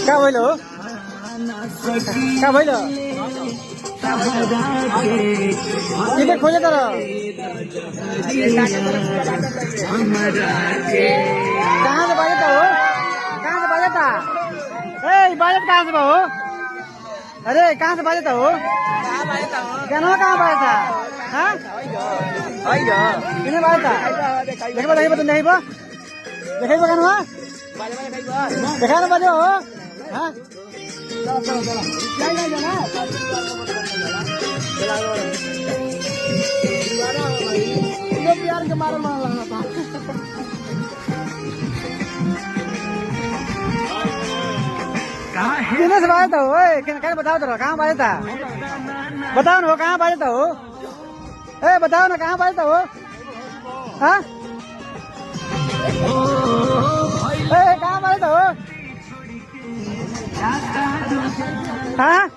का भइल हो का भइल किन खोजे तर कहाँ से बाजता हो कहाँ से बाजता ए बाजत कहाँ से हो अरे कहाँ से बाजता हो गाना कहाँ बाजता हाँ किने बाजता देखबो देखबो तुम देखबो देखबो गाना देखा ना बाजो हो हाँ प्यार के मारे मार लगा था किने से बाजता हो क्या बताओ तो कहाँ बाजता बताओ ना कहाँ बाजता हो ए बताओ ना कहाँ बाजता हो हाँ कहाँ बाजता हो हाँ